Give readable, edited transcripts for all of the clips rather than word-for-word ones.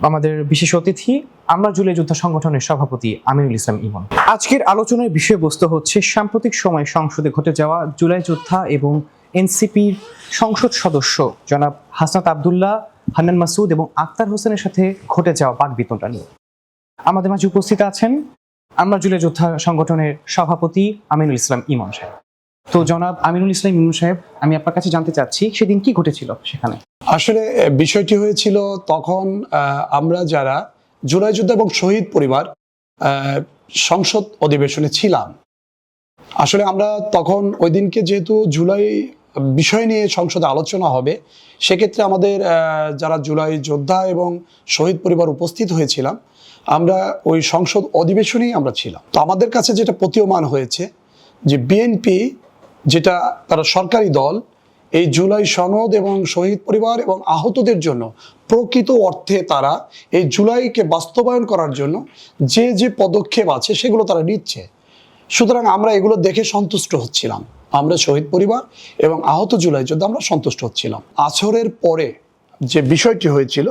আমাদের বিশেষ অতিথি আমরা জুলাই যোদ্ধা সংগঠনের সভাপতি আমিনুল ইসলাম ইমন। আজকের আলোচনার বিষয়বস্তু হচ্ছে সাম্প্রতিক সময়ে সংসদে ঘটে যাওয়া জুলাই যোদ্ধা এবং এনসিপির সংসদ সদস্য জনাব হাসনাত আবদুল্লাহ, হান্নান মাসুদ এবং আক্তার হোসেনের সাথে ঘটে যাওয়া বাকবিতণ্ডা নিয়ে। আমাদের মাঝে উপস্থিত আছেন আমরা জুলাই যোদ্ধা সংগঠনের সভাপতি আমিনুল ইসলাম ইমন সাহেব। তো জনাব আমিনুল ইসলাম ইমন সাহেব, আমি আপনার কাছে জানতে চাচ্ছি সেদিন কি ঘটেছিল সেখানে? আসলে বিষয়টি হয়েছিল তখন আমরা যারা জুলাই যোদ্ধা এবং শহীদ পরিবার সংসদ অধিবেশনে ছিলাম। আসলে আমরা তখন ওই দিনকে যেহেতু জুলাই বিষয় নিয়ে সংসদে আলোচনা হবে, সেক্ষেত্রে আমাদের যারা জুলাই যোদ্ধা এবং শহীদ পরিবার উপস্থিত হয়েছিলাম, আমরা ওই সংসদ অধিবেশনেই আমরা ছিলাম। তো আমাদের কাছে যেটা প্রতীয়মান হয়েছে যে বিএনপি, যেটা তারা সরকারি দল, এই জুলাই সনদ এবং শহীদ পরিবার এবং আহতদের জন্য প্রকৃত অর্থে তারা এই জুলাইকে বাস্তবায়ন করার জন্য যে যে পদক্ষেপ আছে সেগুলো তারা নিচ্ছে। সুতরাং আমরা এগুলো দেখে সন্তুষ্ট হচ্ছিলাম। আমরা শহীদ পরিবার এবং আহত জুলাই যোদ্ধা আমরা সন্তুষ্ট হচ্ছিলাম। আসরের পরে যে বিষয়টি হয়েছিল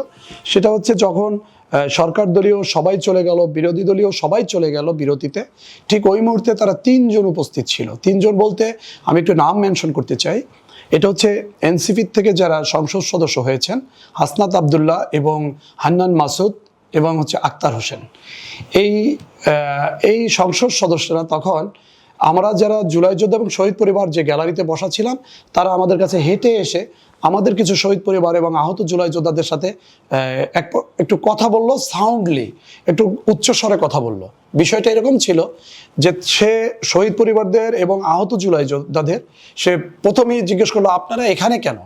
সেটা হচ্ছে যখন সরকার দলীয় সবাই চলে গেল, বিরোধী দলীয় সবাই চলে গেল বিরতিতে, ঠিক ওই মুহূর্তে তারা তিনজন উপস্থিত ছিল। তিনজন বলতে আমি একটু নাম মেনশন করতে চাই। এটা হচ্ছে এনসিপি থেকে যারা সংসদ সদস্য হয়েছেন, হাসনাত আবদুল্লাহ এবং হান্নান মাসুদ এবং হচ্ছে আক্তার হোসেন। এই সংসদ সদস্যরা তখন আমরা যারা জুলাই যোদ্ধা এবং শহীদ পরিবার যে গ্যালারিতে বসা ছিলাম, তারা আমাদের কাছে হেঁটে এসে আমাদের কিছু শহীদ পরিবার এবং আহত জুলাই যোদ্ধাদের সাথে একটু কথা বললো, সাউন্ডলি একটু উচ্চস্বরে কথা বললো। বিষয়টা এরকম ছিল যে সে শহীদ পরিবারদের এবং আহত জুলাই যোদ্ধাদের সে প্রথমেই জিজ্ঞেস করলো, আপনারা এখানে কেন?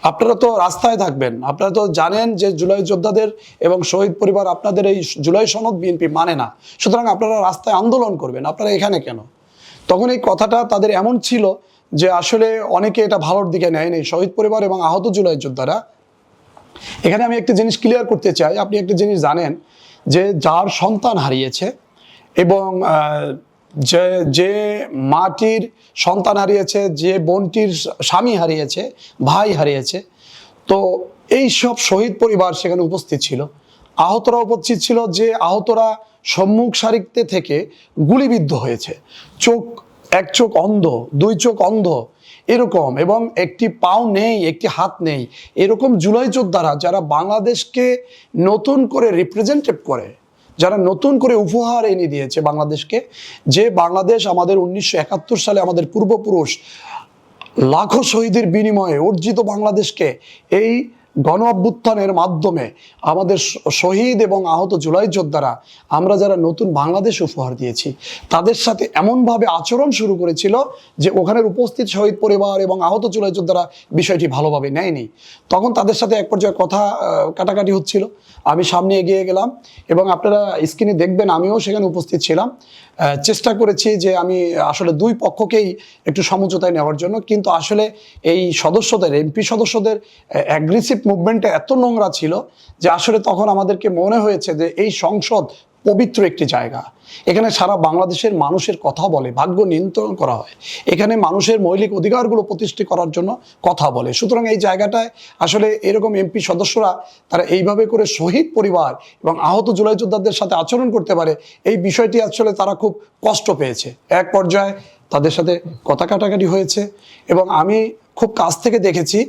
আপনারা তো রাস্তায় থাকবেন, আপনারা তো জানেন যে জুলাই যোদ্ধাদের এবং শহীদ পরিবার আপনাদের এই জুলাই সনদ বিএনপি মানে না, সুতরাং আপনারা রাস্তায় আন্দোলন করবেন, আপনারা এখানে কেন? তখন এই কথাটা তাদের এমন ছিল যে আসলে অনেকে এটা ভালোর দিকে নেয়নি। শহীদ পরিবার এবং আহত জুলাই যোদ্ধারা, এখানে আমি একটা জিনিস ক্লিয়ার করতে চাই। আপনি একটা জিনিস জানেন যে যার সন্তান হারিয়েছে এবং যে মাটির সন্তান হারিয়েছে, যে বোনটির স্বামী হারিয়েছে, ভাই হারিয়েছে, তো এই সব শহীদ পরিবার সেখানে উপস্থিত ছিল। আহতরা উপস্থিত ছিল, যে আহতরা সম্মুখ সারিতে থেকে গুলিবিদ্ধ হয়েছে, এক চোখ অন্ধ, দুই চোখ অন্ধ এরকম, এবং একটি পাও নেই, একটি হাত নেই, এরকম জুলাই যোদ্ধারা যারা বাংলাদেশকে নতুন করে রিপ্রেজেন্টেট করে, যারা নতুন করে উপহার এনে দিয়েছে বাংলাদেশকে, যে বাংলাদেশ আমাদের 1971 সালে আমাদের পূর্বপুরুষ লাখো শহীদের বিনিময়ে অর্জিত বাংলাদেশকে এই গণ অভ্যুত্থানের মাধ্যমে আমাদের শহীদ এবং আহত জুলাই যোদ্ধারা, আমরা যারা নতুন বাংলাদেশ উপহার দিয়েছি, তাদের সাথে এমনভাবে আচরণ শুরু করেছিল যে ওখানের উপস্থিত শহীদ পরিবার এবং আহত জুলাই যোদ্ধারা বিষয়টি ভালোভাবে নেয়নি। তখন তাদের সাথে এক পর্যায়ে কথা কাটাকাটি হচ্ছিল। আমি সামনে এগিয়ে গেলাম এবং আপনারা স্ক্রিনে দেখবেন আমিও সেখানে উপস্থিত ছিলাম। চেষ্টা করেছি যে আমি আসলে দুই পক্ষকেই একটু সমঝোতায় নেওয়ার জন্য, কিন্তু আসলে এই সদস্যদের, এমপি সদস্যদের অ্যাগ্রেসিভ মুভমেন্টটা এত নোংরা ছিল যে আসলে তখন আমাদেরকে মনে হয়েছে যে এই সংসদ পবিত্র একটি জায়গা, এখানে সারা বাংলাদেশের মানুষের কথা বলে, ভাগ্য নিয়ন্ত্রণ করা হয়, এখানে মানুষের মৌলিক অধিকারগুলো প্রতিষ্ঠা করার জন্য কথা বলে। সুতরাং এই জায়গাটায় আসলে এরকম এমপি সদস্যরা তারা এইভাবে করে শহীদ পরিবার এবং আহত জুলাই যোদ্ধাদের সাথে আচরণ করতে পারে, এই বিষয়টি আসলে তারা খুব কষ্ট পেয়েছে। এক পর্যায়ে তাদের সাথে কথা কাটাকাটি হয়েছে এবং আমি খুব কাছ থেকে দেখেছি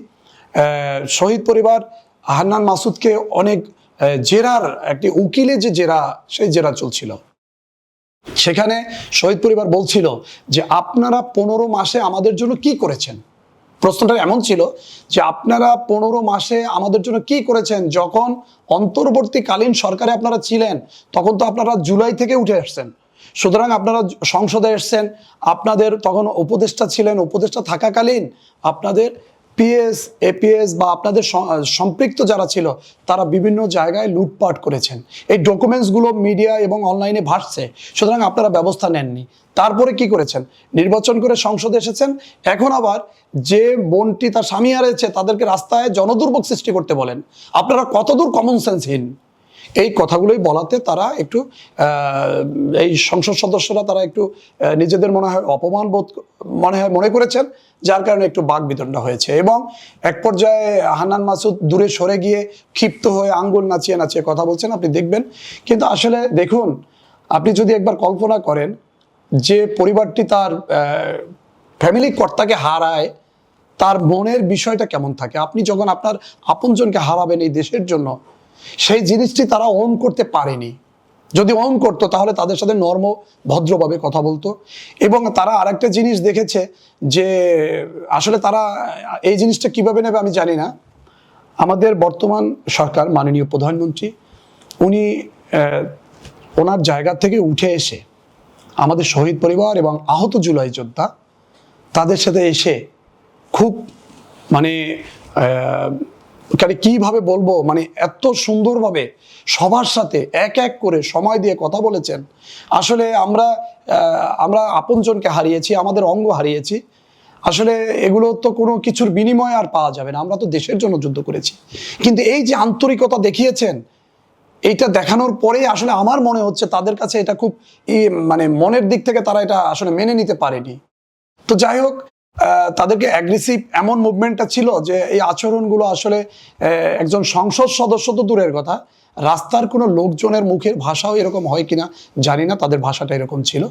শহীদ পরিবার হান্নান মাসুদকে অনেক জেরার, একটি উকিলের যে জেরা, সেই জেরা চলছিল। সেখানে শহীদ পরিবার বলছিল যে আপনারা 15 মাসে আমাদের জন্য কি করেছেন? প্রশ্নটা এমন ছিল যে আপনারা 15 মাসে আমাদের জন্য কি করেছেন? যখন অন্তর্বর্তীকালীন সরকারে আপনারা ছিলেন তখন তো আপনারা জুলাই থেকে উঠে আসছেন, সুতরাং আপনারা সংসদে এসছেন, আপনাদের তখন উপদেষ্টা ছিলেন, উপদেষ্টা থাকাকালীন আপনাদের পিএস, এপিএস বা আপনাদের সম্পৃক্ত যারা ছিল তারা বিভিন্ন জায়গায় লুটপাট করেছেন। এই ডকুমেন্টসগুলো মিডিয়া এবং অনলাইনে ভাসছে, সুতরাং আপনারা ব্যবস্থা নেননি। তারপরে কি করেছেন? নির্বাচন করে সংসদে এসেছেন, এখন আবার যে বোনটি তার স্বামী হারিয়েছে তাদেরকে রাস্তায় জনদুর্ভোগ সৃষ্টি করতে বলেন। আপনারা কতদূর কমন সেন্সহীন! এই কথাগুলোই বলাতে তারা একটু এই সংসদ সদস্যরা তারা একটু নিজেদের মনে হয় অপমান বোধ মনে করেছেন, যার কারণে একটু বাকবিতণ্ডা হয়েছে। এবং এক পর্যায়ে হান্নান মাসুদ দূরে সরে গিয়ে ক্ষিপ্ত হয়ে আঙ্গুল নাচিয়ে নাচিয়ে কথা বলছেন, আপনি দেখবেন। কিন্তু আসলে দেখুন, আপনি যদি একবার কল্পনা করেন যে পরিবারটি তার ফ্যামিলি কর্তাকে হারায়, তার মনের বিষয়টা কেমন থাকে। আপনি যখন আপনার আপনজনকে হারাবেন এই দেশের জন্য, সেই জিনিসটি তারা ওন করতে পারেনি। যদি ওন করতো তাহলে তাদের সাথে নর্ম ভদ্রভাবে কথা বলতো। এবং তারা আরেকটা জিনিস দেখেছে যে আসলে তারা এই জিনিসটা কিভাবে নেবে আমি জানি না। আমাদের বর্তমান সরকার, মাননীয় প্রধানমন্ত্রী, উনি ওনার জায়গা থেকে উঠে এসে আমাদের শহীদ পরিবার এবং আহত জুলাই যোদ্ধা তাদের সাথে এসে খুব মানে কিভাবে বলবো, মানে এত সুন্দরভাবে সবার সাথে এক এক করে সময় দিয়ে কথা বলেছেন। আসলে আমরা আপনজনকে হারিয়েছি, আমাদের অঙ্গ হারিয়েছি। আসলে এগুলো তো কোনো কিছুর বিনিময়ে আর পাওয়া যাবে না। আমরা তো দেশের জন্য যুদ্ধ করেছি। কিন্তু এই যে আন্তরিকতা দেখিয়েছেন, এইটা দেখানোর পরেই আসলে আমার মনে হচ্ছে তাদের কাছে এটা খুব মানে মনের দিক থেকে তারা এটা আসলে মেনে নিতে পারেনি। তো যাই হোক, তাদেরকে অ্যাগ্রেসিভ এমন মুভমেন্টটা ছিল যে এই আচরণগুলো আসলে একজন সংসদ সদস্য তো দূরের কথা, রাস্তার কোনো লোকজনের মুখের ভাষাও এরকম হয় কিনা জানি না, তাদের ভাষাটা এরকম ছিল।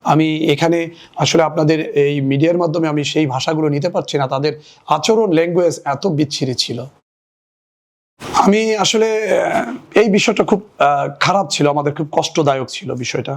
আমি এখানে আসলে আপনাদের এই মিডিয়ার মাধ্যমে আমি সেই ভাষাগুলো নিতে পারছি না, তাদের আচরণ ল্যাঙ্গুয়েজ এত বিচ্ছিরি ছিল। আমি আসলে এই বিষয়টা খুব খারাপ ছিল, আমাদের খুব কষ্টদায়ক ছিল বিষয়টা।